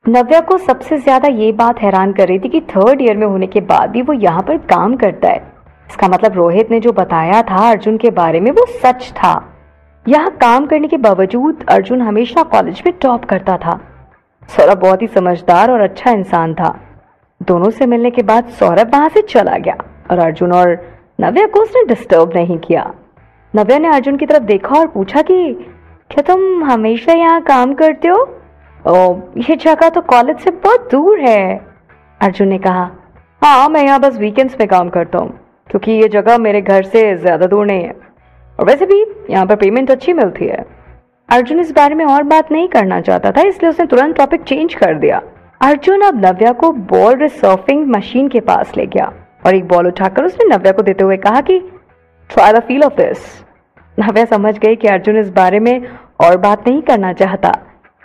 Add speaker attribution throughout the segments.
Speaker 1: नव्या को सबसे ज्यादा ये बात हैरान कर रही थी कि थर्ड ईयर में होने के बाद भी वो यहाँ पर काम करता है। इसका मतलब रोहित ने जो बताया था अर्जुन के बारे में वो सच था। यहाँ काम करने के बावजूद अर्जुन हमेशा कॉलेज में टॉप करता था। सौरभ बहुत ही समझदार और अच्छा इंसान था। दोनों से मिलने के बाद सौरभ वहां से चला गया और अर्जुन और नव्या को उसने डिस्टर्ब नहीं किया। नव्या ने अर्जुन की तरफ देखा और पूछा कि क्या तुम हमेशा यहाँ काम करते हो? ये जगह तो कॉलेज से बहुत दूर है। अर्जुन ने कहा, हाँ मैं यहाँ बस वीकेंड्स में काम करता हूँ क्योंकि ये जगह मेरे घर से ज्यादा दूर नहीं है और वैसे भी यहाँ पर पेमेंट अच्छी मिलती है। अर्जुन इस बारे में और बात नहीं करना चाहता था, इसलिए उसने तुरंत टॉपिक चेंज कर दिया। अर्जुन अब नव्या को बॉल रिसर्फिंग मशीन के पास ले गया और एक बॉल उठाकर उसने नव्या को देते हुए कहा कि try the feel of this. Navya समझ गई कि अर्जुन इस बारे में और बात नहीं करना चाहता,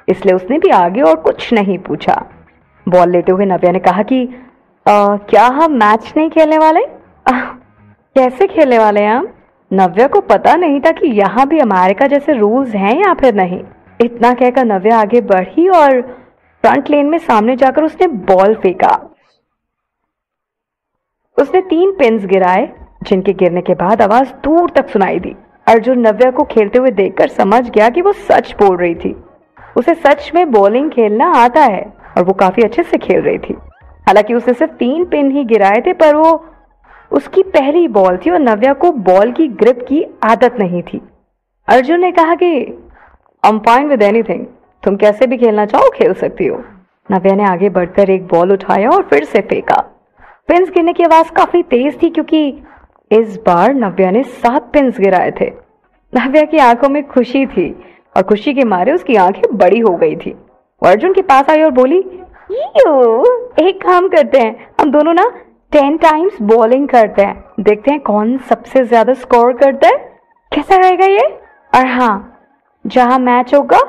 Speaker 1: इसलिए उसने भी आगे और कुछ नहीं पूछा। बॉल लेते हुए नव्या ने कहा कि क्या हम मैच नहीं खेलने वाले? कैसे खेलने वाले हैं हम? नव्या को पता नहीं था कि यहाँ भी अमेरिका जैसे रूल्स हैं या फिर नहीं। इतना कहकर नव्या आगे बढ़ी और फ्रंट लेन में सामने जाकर उसने बॉल फेंका। उसने 3 पिन्स गिराए जिनके गिरने के बाद आवाज दूर तक सुनाई दी। अर्जुन नव्या को खेलते हुए देखकर समझ गया कि वो सच बोल रही थी। उसे सच में बॉलिंग खेलना आता है और वो काफी अच्छे से खेल रही थी। हालांकि उसने सिर्फ 3 पिन ही गिराए थे, पर वो उसकी पहली बॉल थी और नव्या को बॉल की ग्रिप की आदत नहीं थी। अर्जुन ने कहा कि I am fine with anything, तुम कैसे भी खेलना चाहो खेल सकती हो। नव्या ने आगे बढ़कर एक बॉल उठाया और फिर से फेंका। पिन्स गिरने की आवाज काफी तेज थी क्योंकि इस बार नव्या ने 7 पिन्स गिराए थे। नव्या की आंखों में खुशी थी और खुशी के मारे उसकी आंखें बड़ी हो गई थी। वो अर्जुन के पास आई और बोली, एक काम करते हैं, हम दोनों ना 10 टाइम्स बॉलिंग करते हैं, देखते हैं कौन सबसे ज्यादा स्कोर करता है। कैसा रहेगा ये? और हाँ, जहां मैच होगा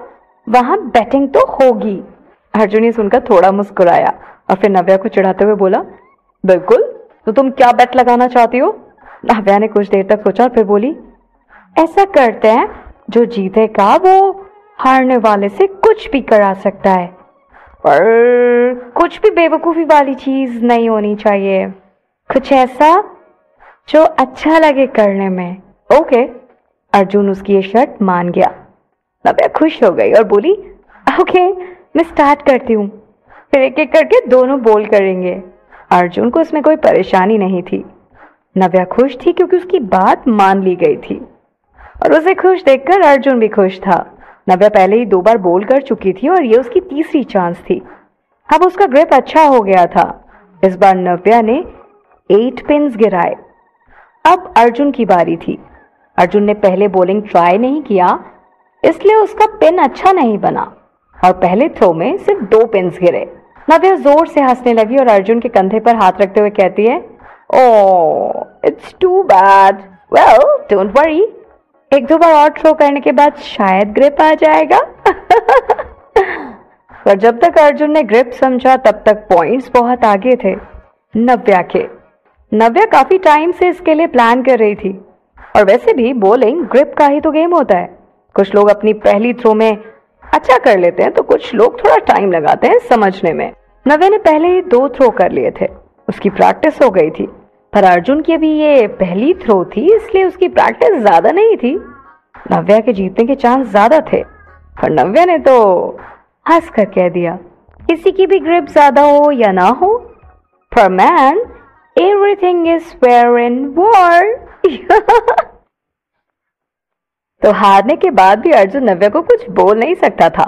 Speaker 1: वहां बैटिंग तो होगी। अर्जुन ने सुनकर थोड़ा मुस्कुराया और फिर नव्या को चिढ़ाते हुए बोला, बिल्कुल, तो तुम क्या बेट लगाना चाहती हो? नव्या ने कुछ देर तक सोचा और फिर बोली, ऐसा करते हैं, जो जीतेगा वो हारने वाले से कुछ भी करा सकता है, पर कुछ भी बेवकूफी वाली चीज नहीं होनी चाहिए, कुछ ऐसा जो अच्छा लगे करने में। ओके। अर्जुन उसकी ये शर्त मान गया। नव्या खुश हो गई और बोली, ओके मैं स्टार्ट करती हूँ, फिर एक एक करके दोनों बॉल करेंगे। अर्जुन को इसमें कोई परेशानी नहीं थी। नव्या खुश थी क्योंकि उसकी बात मान ली गई थी और उसे खुश देखकर अर्जुन भी खुश था। नव्या पहले ही 2 बार बॉल कर चुकी थी और ये उसकी तीसरी चांस थी। अब उसका ग्रिप अच्छा हो गया था। इस बार नव्या ने 8 पिन्स गिराए। अब अर्जुन की बारी थी। अर्जुन ने पहले बॉलिंग ट्राई नहीं किया, इसलिए उसका पिन अच्छा नहीं बना और पहले थ्रो में सिर्फ 2 पिन्स गिरे। नव्या जोर से हंसने लगी और अर्जुन के कंधे पर हाथ रखते हुए कहती है, oh it's too bad, well don't worry, 1-2 बार और थ्रो करने के बाद शायद ग्रिप आ जाएगा। पर जब तक अर्जुन ने ग्रिप समझा तब तक पॉइंट्स बहुत आगे थे नव्या के। नव्या काफी टाइम से इसके लिए प्लान कर रही थी और वैसे भी बॉलिंग ग्रिप का ही तो गेम होता है। कुछ लोग अपनी पहली थ्रो में अच्छा कर लेते हैं तो कुछ लोग थोड़ा टाइम लगाते हैं समझने में। नव्या ने पहले ही 2 थ्रो कर लिए थे, उसकी प्रैक्टिस हो गई थी, पर अर्जुन की अभी ये पहली थ्रो थी, इसलिए उसकी प्रैक्टिस ज्यादा नहीं थी। नव्या के जीतने के चांस ज्यादा थे, पर नव्या ने तो हंस कर कह दिया, किसी की भी ग्रिप ज्यादा हो या ना हो, for man everything is fair in war. तो हारने के बाद भी अर्जुन नव्या को कुछ बोल नहीं सकता था,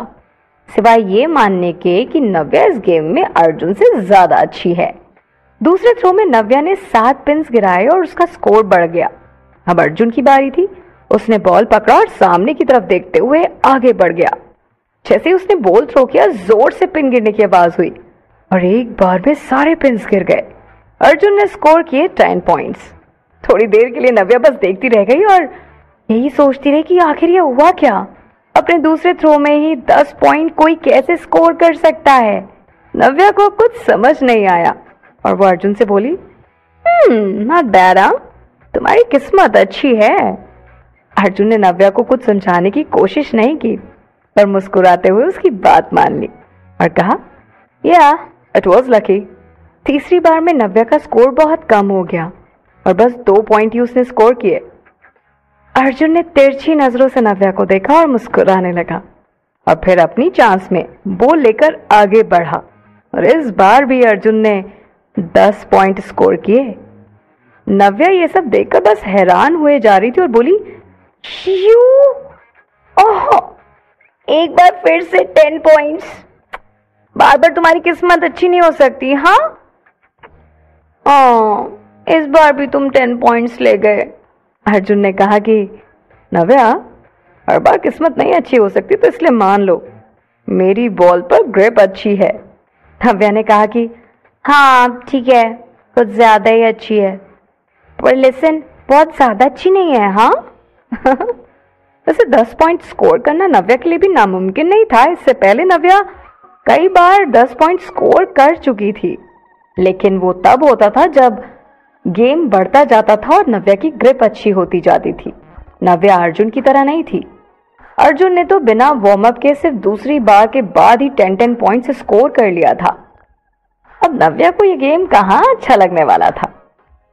Speaker 1: सिवाय ये मानने के कि नव्या इस गेम में अर्जुन से ज्यादा अच्छी है। दूसरे थ्रो में नव्या ने 7 पिन्स गिराए और उसका स्कोर बढ़ गया। अब अर्जुन की बारी थी। उसने बॉल पकड़ा और सामने की तरफ देखते हुए आगे बढ़ गया। जैसे ही उसने बॉल थ्रो किया, जोर से पिन गिरने की आवाज हुई और एक बार में सारे पिन्स गिर गए। अर्जुन ने स्कोर किए 10 पॉइंट्स। थोड़ी देर के लिए नव्या बस देखती रह गई और यही सोचती रही कि आखिर ये हुआ क्या। अपने दूसरे थ्रो में ही 10 पॉइंट कोई कैसे स्कोर कर सकता है। नव्या को कुछ समझ नहीं आया और वो अर्जुन से बोली, नॉट बैड, तुम्हारी किस्मत अच्छी है। अर्जुन ने नव्या को कुछ समझाने की कोशिश नहीं की, पर मुस्कुराते हुए उसकी बात मान ली और कहा, या इट वॉज लकी। तीसरी बार में नव्या का स्कोर बहुत कम हो गया और बस 2 पॉइंट ही उसने स्कोर किए। अर्जुन ने तिरछी नजरों से नव्या को देखा और मुस्कुराने लगा और फिर अपनी चांस में बॉल लेकर आगे बढ़ा और इस बार भी अर्जुन ने 10 पॉइंट स्कोर किए। नव्या ये सब देखकर बस हैरान हुए जा रही थी और बोली, यू ओह, एक बार फिर से 10 पॉइंट्स। बार बार तुम्हारी किस्मत अच्छी नहीं हो सकती। हाँ, इस बार भी तुम 10 पॉइंट्स ले गए। अर्जुन ने कहा कि नव्या, हर बार किस्मत नहीं अच्छी हो सकती, तो इसलिए मान लो मेरी बॉल पर ग्रिप अच्छी है। नव्या ने कहा कि हाँ ठीक है, कुछ ज्यादा ही अच्छी है, पर लिसन, बहुत ज्यादा अच्छी नहीं है। हाँ वैसे 10 पॉइंट स्कोर करना नव्या के लिए भी नामुमकिन नहीं था। इससे पहले नव्या कई बार 10 पॉइंट स्कोर कर चुकी थी, लेकिन वो तब होता था जब गेम बढ़ता जाता था और नव्या की ग्रिप अच्छी होती जाती थी। नव्या अर्जुन की तरह नहीं थी। अर्जुन ने तो बिना वार्म अप के सिर्फ दूसरी बार के बाद ही 10 पॉइंट स्कोर कर लिया था। अब नव्या को ये गेम कहाँ अच्छा लगने वाला था।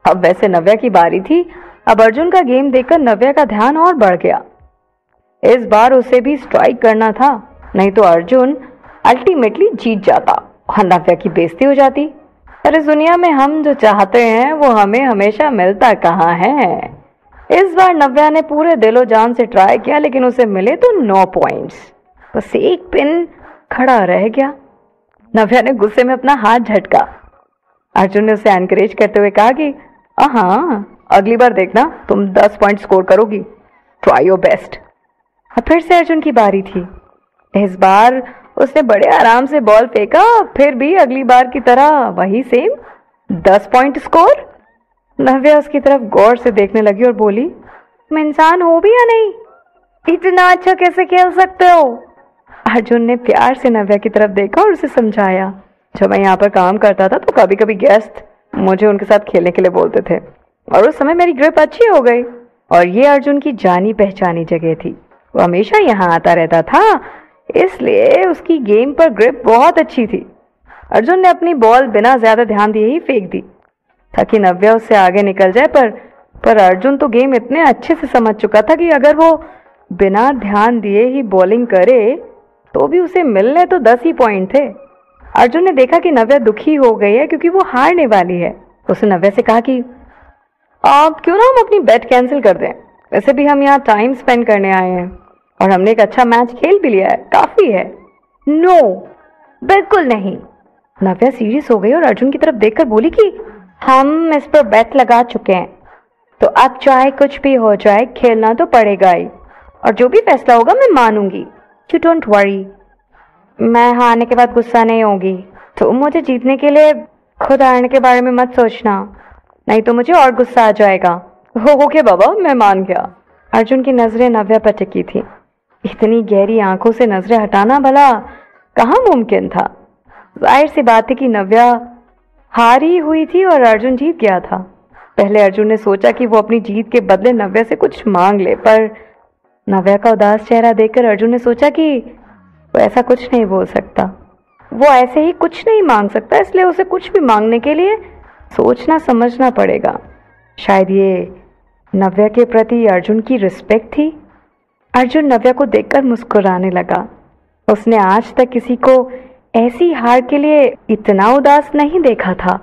Speaker 1: अब वैसे नव्या की बारी थी। अब अर्जुन का गेम देखकर नव्या का ध्यान और बढ़ गया। इस बार उसे भी स्ट्राइक करना था, नहीं तो अर्जुन अल्टीमेटली जीत जाता और नव्या की बेइज्जती हो जाती। पर इस दुनिया में हम जो चाहते हैं वो हमें हमेशा मिलता कहाँ है। इस बार नव्या ने पूरे दिलो जान से ट्राई किया, लेकिन उसे मिले तो 9 पॉइंट्स। बस एक पिन खड़ा रह गया। नव्या ने गुस्से में अपना हाथ झटका। अर्जुन ने उसे एनकरेज करते हुए कहा कि हाँ, अगली बार देखना तुम 10 पॉइंट स्कोर करोगी, ट्राई योर बेस्ट। अब फिर से अर्जुन की बारी थी। इस बार उसने बड़े आराम से बॉल फेंका, फिर भी अगली बार की तरह वही सेम 10 पॉइंट स्कोर। नव्या उसकी तरफ गौर से देखने लगी और बोली, तुम इंसान हो भी या नहीं? इतना अच्छा कैसे खेल सकते हो? अर्जुन ने प्यार से नव्या की तरफ देखा और उसे समझाया, जब मैं यहाँ पर काम करता था तो कभी कभी गेस्ट मुझे उनके साथ खेलने के लिए बोलते थे और उस समय मेरी ग्रिप अच्छी हो गई और ये अर्जुन की जानी पहचानी जगह थी। वो हमेशा यहाँ आता रहता था, इसलिए उसकी गेम पर ग्रिप बहुत अच्छी थी। अर्जुन ने अपनी बॉल बिना ज्यादा ध्यान दिए ही फेंक दी ताकि नव्या उससे आगे निकल जाए, पर अर्जुन तो गेम इतने अच्छे से समझ चुका था कि अगर वो बिना ध्यान दिए ही बॉलिंग करे तो भी उसे मिलने तो 10 ही पॉइंट थे। अर्जुन ने देखा कि नव्या दुखी हो गई है क्योंकि वो हारने वाली है। उसने नव्या से कहा कि आप क्यों ना हम अपनी बेट कैंसिल कर दें, वैसे भी हम यहाँ टाइम स्पेंड करने आए हैं और हमने एक अच्छा मैच खेल भी लिया है, काफी है। नो, बिल्कुल नहीं। नव्या सीरियस हो गई और अर्जुन की तरफ देखकर बोली कि हम इस पर बेट लगा चुके हैं, तो अब चाहे कुछ भी हो जाए खेलना तो पड़ेगा ही, और जो भी फैसला होगा मैं मानूंगी। यू डोंट वरी, मैं हारने के बाद गुस्सा नहीं होगी। तो मुझे जीतने के लिए खुद हारने के बारे में मत सोचना, नहीं तो मुझे और गुस्सा आ जाएगा। ओके बाबा, मैं मान गया। अर्जुन की नजरें नव्या पर टिकी थी। इतनी गहरी आंखों से नजरें हटाना भला कहाँ मुमकिन था। जाहिर सी बात थी कि नव्या हारी हुई थी और अर्जुन जीत गया था। पहले अर्जुन ने सोचा कि वो अपनी जीत के बदले नव्या से कुछ मांग ले, पर नव्या का उदास चेहरा देखकर अर्जुन ने सोचा कि वो ऐसा कुछ नहीं बोल सकता, वो ऐसे ही कुछ नहीं मांग सकता, इसलिए उसे कुछ भी मांगने के लिए सोचना समझना पड़ेगा। शायद ये नव्या के प्रति अर्जुन की रिस्पेक्ट थी। अर्जुन नव्या को देखकर मुस्कुराने लगा। उसने आज तक किसी को ऐसी हार के लिए इतना उदास नहीं देखा था।